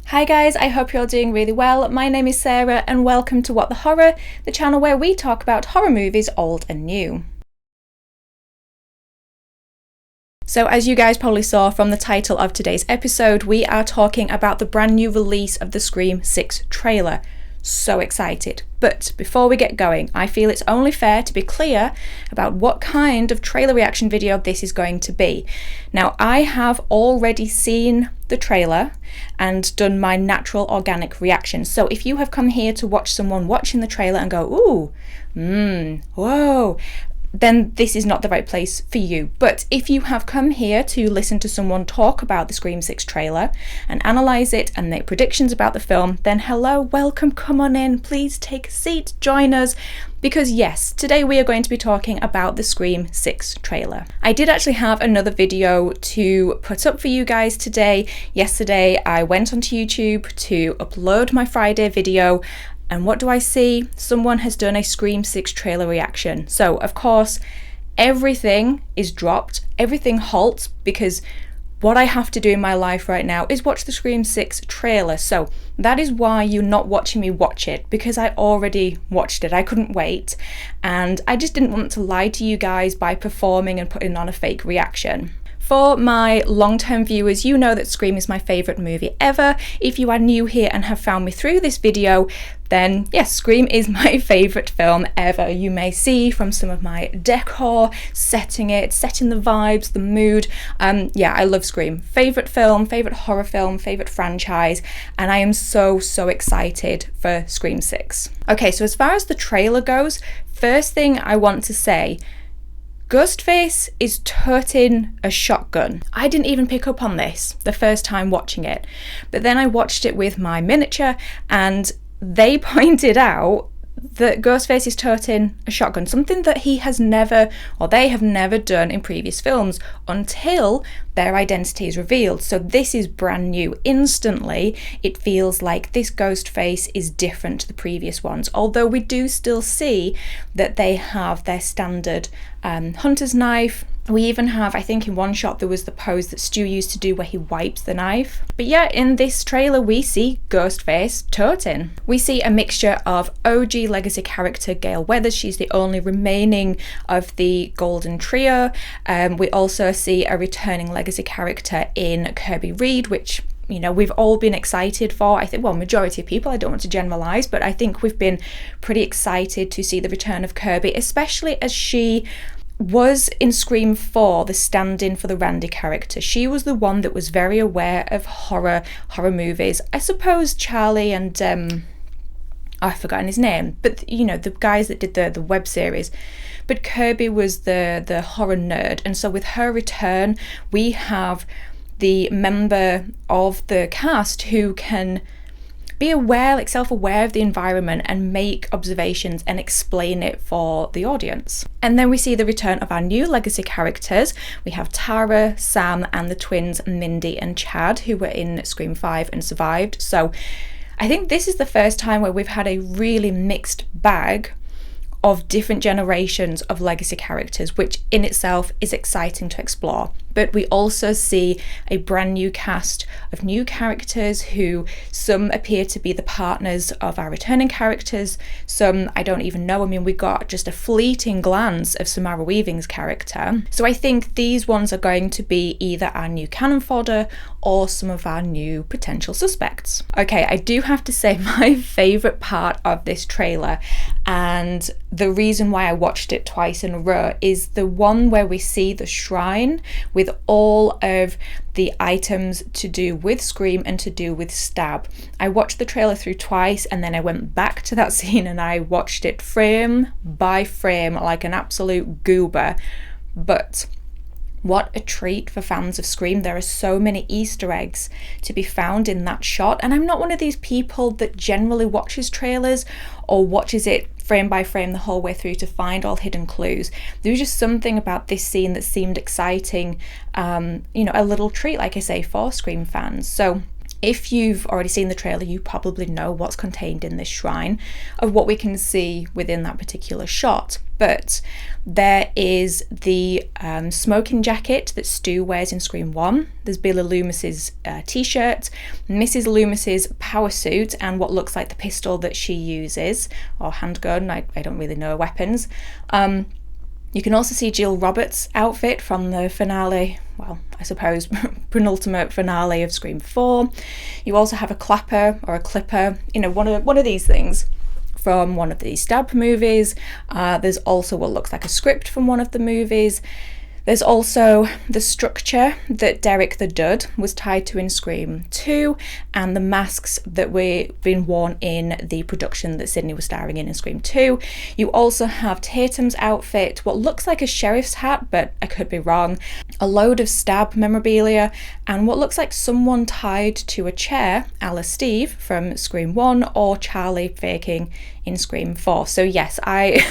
Hi guys, I hope you're doing really well. My name is Sarah and welcome to What the Horror, the channel where we talk about horror movies old and new. So as you guys probably saw from the title of today's episode, we are talking about the brand new release of the Scream 6 trailer. So excited. But before we get going, I feel it's only fair to be clear about what kind of trailer reaction video this is going to be. Now, I have already seen the trailer and done my natural organic reaction. So if you have come here to watch someone watching the trailer and go, whoa, then this is not the right place for you. But if you have come here to listen to someone talk about the Scream 6 trailer and analyse it and make predictions about the film, then hello, welcome, come on in, please take a seat, join us, because yes, today we are going to be talking about the Scream 6 trailer. I did actually have another video to put up for you guys today. Yesterday I went onto YouTube to upload my Friday video. And what do I see? Someone has done a Scream 6 trailer reaction. So, of course, everything is dropped, everything halts, because what I have to do in my life right now is watch the Scream 6 trailer. So that is why you're not watching me watch it, because I already watched it. I couldn't wait. And I just didn't want to lie to you guys by performing and putting on a fake reaction. For my long-term viewers, you know that Scream is my favourite movie ever. If you are new here and have found me through this video, then yes, Scream is my favourite film ever. You may see from some of my decor, setting the vibes, the mood. Yeah, I love Scream. Favourite film, favourite horror film, favourite franchise, and I am so excited for Scream 6. Okay, so as far as the trailer goes, first thing I want to say, Ghostface is toting a shotgun. I didn't even pick up on this the first time watching it, but then I watched it with my miniature and they pointed out that Ghostface is toting a shotgun, something that he has never, or they have never done in previous films until their identity is revealed. So this is brand new. Instantly, it feels like this Ghostface is different to the previous ones, although we do still see that they have their standard hunter's knife. We even have, I think in one shot there was the pose that Stu used to do where he wipes the knife. But yeah, in this trailer we see Ghostface toting. We see a mixture of OG legacy character Gale Weathers. She's the only remaining of the Golden Trio. We also see a returning legacy character in Kirby Reed, which, you know, we've all been excited for. I think, well, majority of people, I don't want to generalize, but I think we've been pretty excited to see the return of Kirby, especially as she was in Scream 4 the stand-in for the Randy character. She was the one that was very aware of horror movies. I suppose Charlie and I've forgotten his name, but you know, the guys that did the web series. But Kirby was the horror nerd, and so with her return we have the member of the cast who can be aware, like self-aware of the environment and make observations and explain it for the audience. And then we see the return of our new legacy characters. We have Tara, Sam, and the twins Mindy and Chad, who were in Scream 5 and survived. So I think this is the first time where we've had a really mixed bag of different generations of legacy characters, which in itself is exciting to explore. But we also see a brand new cast of new characters who some appear to be the partners of our returning characters, some I don't even know. I mean, we got just a fleeting glance of Samara Weaving's character. So I think these ones are going to be either our new cannon fodder or some of our new potential suspects. Okay, I do have to say my favourite part of this trailer, and the reason why I watched it twice in a row, is the one where we see the shrine with all of the items to do with Scream and to do with Stab. I watched the trailer through twice and then I went back to that scene and I watched it frame by frame like an absolute goober. But what a treat for fans of Scream. There are so many Easter eggs to be found in that shot, and I'm not one of these people that generally watches trailers or watches it frame by frame the whole way through to find all hidden clues. There was just something about this scene that seemed exciting, you know, a little treat, like I say, for Scream fans. So If you've already seen the trailer, you probably know what's contained in this shrine of what we can see within that particular shot. But there is the smoking jacket that Stu wears in Scream 1. There's Bela Loomis's t-shirt, Mrs. Loomis's power suit, and what looks like the pistol that she uses, or handgun, I don't really know weapons. You can also see Jill Roberts' outfit from the finale, well, I suppose penultimate finale of Scream 4. You also have a clapper or a clipper, one of these things from one of the Stab movies. There's also what looks like a script from one of the movies. There's also the structure that Derek the Dud was tied to in Scream 2, and the masks that were being worn in the production that Sydney was starring in Scream 2. You also have Tatum's outfit, what looks like a sheriff's hat, but I could be wrong, a load of Stab memorabilia, and what looks like someone tied to a chair, a la Steve from Scream 1 or Charlie faking in Scream 4. So yes, I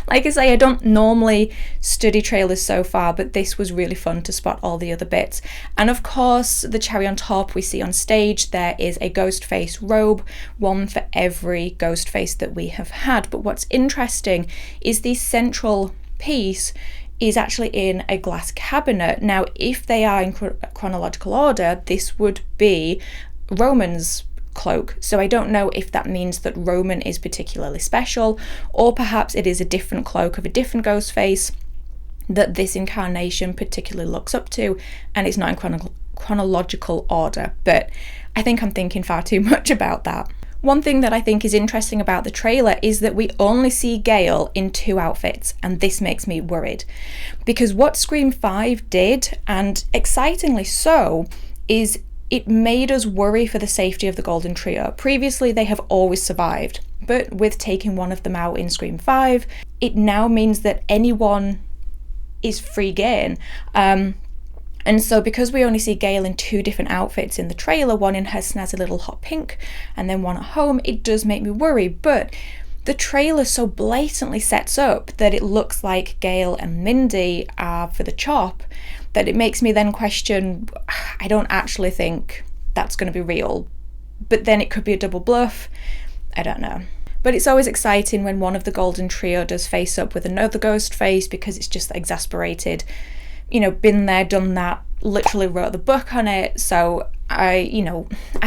like I say, I don't normally study trailers so far, but this was really fun to spot all the other bits. And of course, the cherry on top, we see on stage there is a Ghostface robe, one for every Ghostface that we have had. But what's interesting is the central piece is actually in a glass cabinet. Now, if they are in chronological order, this would be Roman's cloak. So I don't know if that means that Roman is particularly special, or perhaps it is a different cloak of a different Ghostface that this incarnation particularly looks up to, and it's not in chronological order. But I think I'm thinking far too much about that. One thing that I think is interesting about the trailer is that we only see Gale in 2 outfits, and this makes me worried. Because what Scream 5 did, and excitingly so, is it made us worry for the safety of the Golden Trio. Previously, they have always survived, but with taking one of them out in Scream 5, it now means that anyone is free game. And so because we only see Gale in 2 different outfits in the trailer, one in her snazzy little hot pink and then one at home, it does make me worry. But the trailer so blatantly sets up that it looks like Gale and Mindy are for the chop, that it makes me then question, I don't actually think that's going to be real. But then it could be a double bluff. I don't know. But it's always exciting when one of the Golden Trio does face up with another Ghostface, because it's just exasperated. Been there, done that, literally wrote the book on it. So I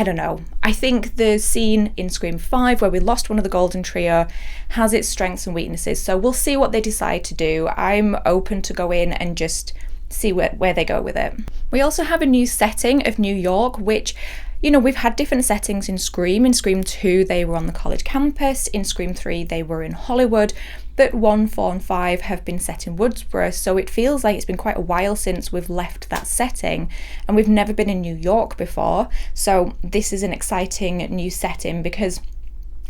don't know. I think the scene in Scream 5 where we lost one of the Golden Trio has its strengths and weaknesses. So we'll see what they decide to do. I'm open to go in and just see where they go with it. We also have a new setting of New York, which, we've had different settings in Scream. In Scream 2, they were on the college campus. In Scream 3, they were in Hollywood. But 1, 4, and 5 have been set in Woodsboro, so it feels like it's been quite a while since we've left that setting, and we've never been in New York before. So this is an exciting new setting, because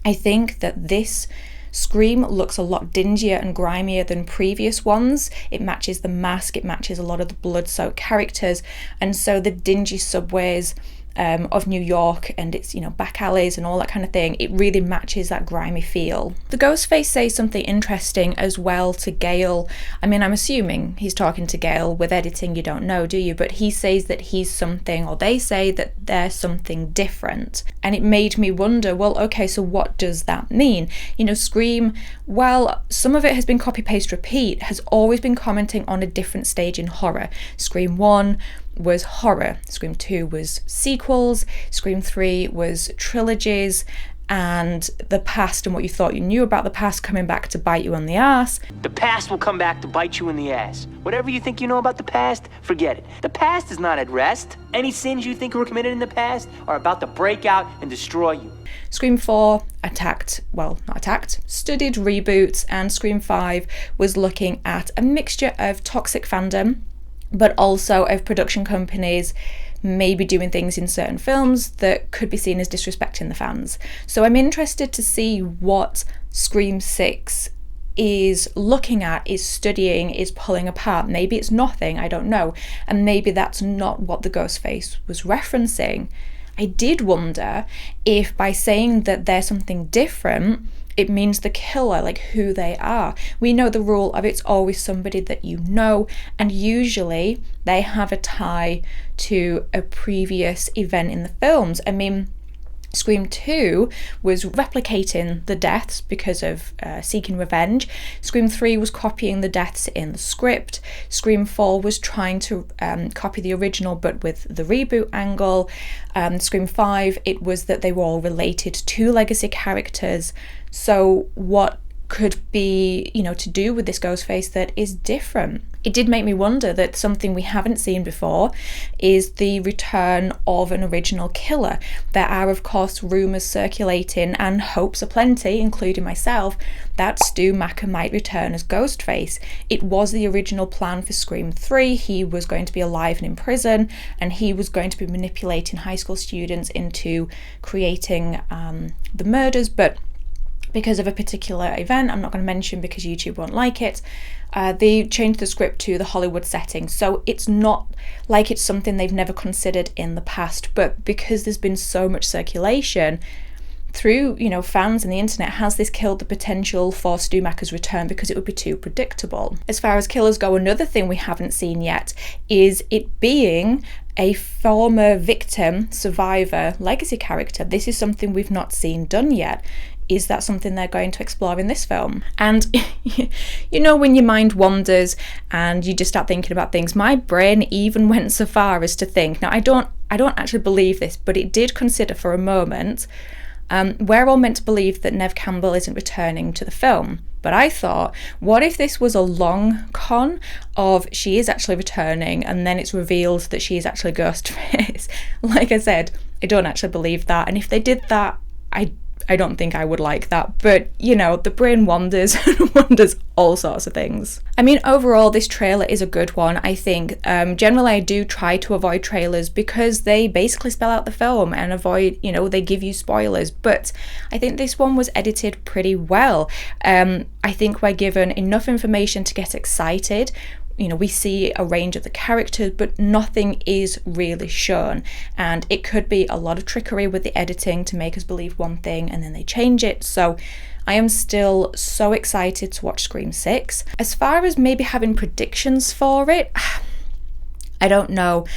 I think that this Scream looks a lot dingier and grimier than previous ones. It matches the mask, it matches a lot of the blood-soaked characters, and so the dingy subways of New York and its back alleys and all that kind of thing, it really matches that grimy feel. The Ghostface says something interesting as well to Gale. I mean, I'm assuming he's talking to Gale. With editing you don't know, do you? But he says that he's something, or they say that they're something different, and it made me wonder, well, okay, so what does that mean? Scream, while some of it has been copy paste repeat, has always been commenting on a different stage in horror. Scream 1 was horror, Scream 2 was sequels, Scream 3 was trilogies, and the past and what you thought you knew about the past coming back to bite you on the ass. The past will come back to bite you in the ass. Whatever you think you know about the past, forget it. The past is not at rest. Any sins you think were committed in the past are about to break out and destroy you. Scream 4 studied reboots, and Scream 5 was looking at a mixture of toxic fandom, but also of production companies maybe doing things in certain films that could be seen as disrespecting the fans. So I'm interested to see what Scream 6 is looking at, is studying, is pulling apart. Maybe it's nothing, I don't know. And maybe that's not what the Ghostface was referencing. I did wonder if by saying that there's something different, it means the killer, like who they are. We know the rule of it's always somebody that you know, and usually they have a tie to a previous event in the films. I mean, Scream 2 was replicating the deaths because of seeking revenge. Scream 3 was copying the deaths in the script. Scream 4 was trying to copy the original but with the reboot angle. Scream 5, it was that they were all related to legacy characters. So what could be, to do with this Ghostface that is different? It did make me wonder that something we haven't seen before is the return of an original killer. There are, of course, rumours circulating and hopes aplenty, including myself, that Stu Macher might return as Ghostface. It was the original plan for Scream 3. He was going to be alive and in prison, and he was going to be manipulating high school students into creating the murders, but because of a particular event I'm not going to mention because YouTube won't like it, they changed the script to the Hollywood setting. So it's not like it's something they've never considered in the past, but because there's been so much circulation through, fans and the internet, has this killed the potential for Stu Macher's return because it would be too predictable. As far as killers go, another thing we haven't seen yet is it being a former victim, survivor, legacy character. This is something we've not seen done yet. Is that something they're going to explore in this film? And when your mind wanders and you just start thinking about things, my brain even went so far as to think, now I don't actually believe this, but it did consider for a moment, we're all meant to believe that Neve Campbell isn't returning to the film. But I thought, what if this was a long con of she is actually returning and then it's revealed that she is actually Ghostface? Like I said, I don't actually believe that. And if they did that, I don't think I would like that, but the brain wanders and wonders all sorts of things. I mean, overall, this trailer is a good one, I think. Generally, I do try to avoid trailers because they basically spell out the film and avoid, they give you spoilers, but I think this one was edited pretty well. I think we're given enough information to get excited. We see a range of the characters, but nothing is really shown. And it could be a lot of trickery with the editing to make us believe one thing and then they change it. So I am still so excited to watch Scream 6. As far as maybe having predictions for it, I don't know.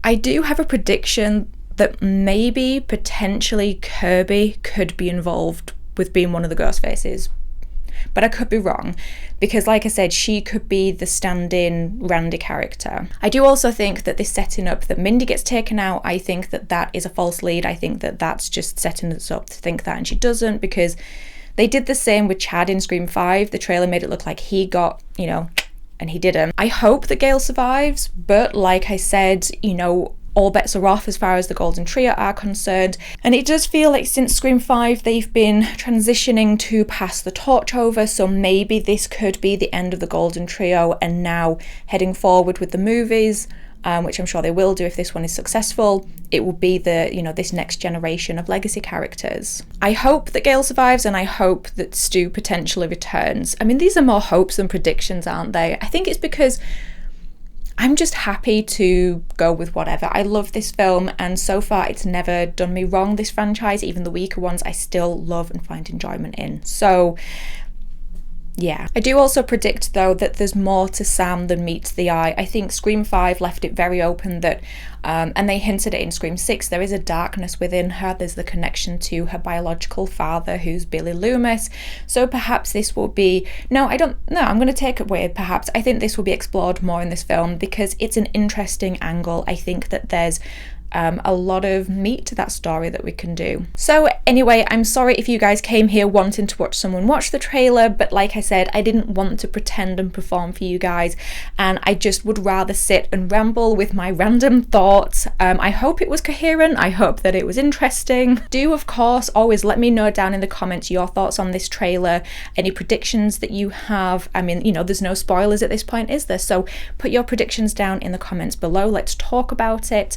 I do have a prediction that maybe potentially Kirby could be involved with being one of the Ghostfaces. But I could be wrong, because like I said, she could be the stand-in Randy character. I do also think that this setting up that Mindy gets taken out, I think that is a false lead. I think that that's just setting us up to think that, and she doesn't, because they did the same with Chad in Scream 5. The trailer made it look like he got, and he didn't. I hope that Gale survives, but like I said, all bets are off as far as the Golden Trio are concerned. And it does feel like since Scream 5, they've been transitioning to pass the torch over. So maybe this could be the end of the Golden Trio and now heading forward with the movies, which I'm sure they will do if this one is successful. It will be this next generation of legacy characters. I hope that Gale survives and I hope that Stu potentially returns. I mean, these are more hopes than predictions, aren't they? I think it's because I'm just happy to go with whatever. I love this film, and so far it's never done me wrong, this franchise. Even the weaker ones I still love and find enjoyment in. So yeah. I do also predict though that there's more to Sam than meets the eye. I think Scream 5 left it very open that, and they hinted it in Scream 6, there is a darkness within her. There's the connection to her biological father, who's Billy Loomis. So perhaps this will be, I'm going to take it away perhaps. I think this will be explored more in this film because it's an interesting angle. I think that there's a lot of meat to that story that we can do. So anyway, I'm sorry if you guys came here wanting to watch someone watch the trailer, but like I said, I didn't want to pretend and perform for you guys, and I just would rather sit and ramble with my random thoughts. I hope it was coherent. I hope that it was interesting. Do of course always let me know down in the comments your thoughts on this trailer, any predictions that you have. I mean, there's no spoilers at this point, is there? So put your predictions down in the comments below. Let's talk about it.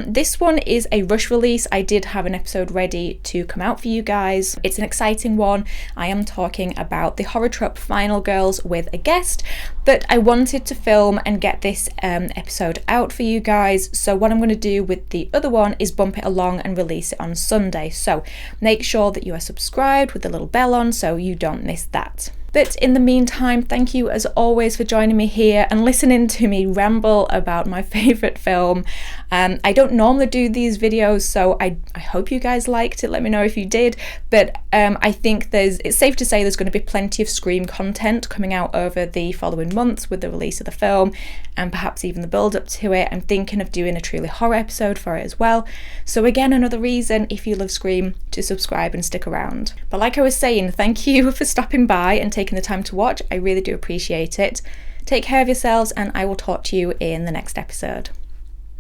This one is a rush release. I did have an episode ready to come out for you guys. It's an exciting one. I am talking about the horror trope Final Girls with a guest, but I wanted to film and get this episode out for you guys. So what I'm going to do with the other one is bump it along and release it on Sunday. So make sure that you are subscribed with the little bell on so you don't miss that. But in the meantime, thank you as always for joining me here and listening to me ramble about my favourite film. I don't normally do these videos, so I hope you guys liked it. Let me know if you did. But I think it's safe to say there's going to be plenty of Scream content coming out over the following months with the release of the film and perhaps even the build up to it. I'm thinking of doing a truly horror episode for it as well. So again, another reason, if you love Scream, to subscribe and stick around. But like I was saying, thank you for stopping by and taking the time to watch. I really do appreciate it. Take care of yourselves and I will talk to you in the next episode.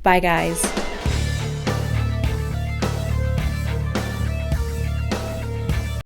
Bye guys.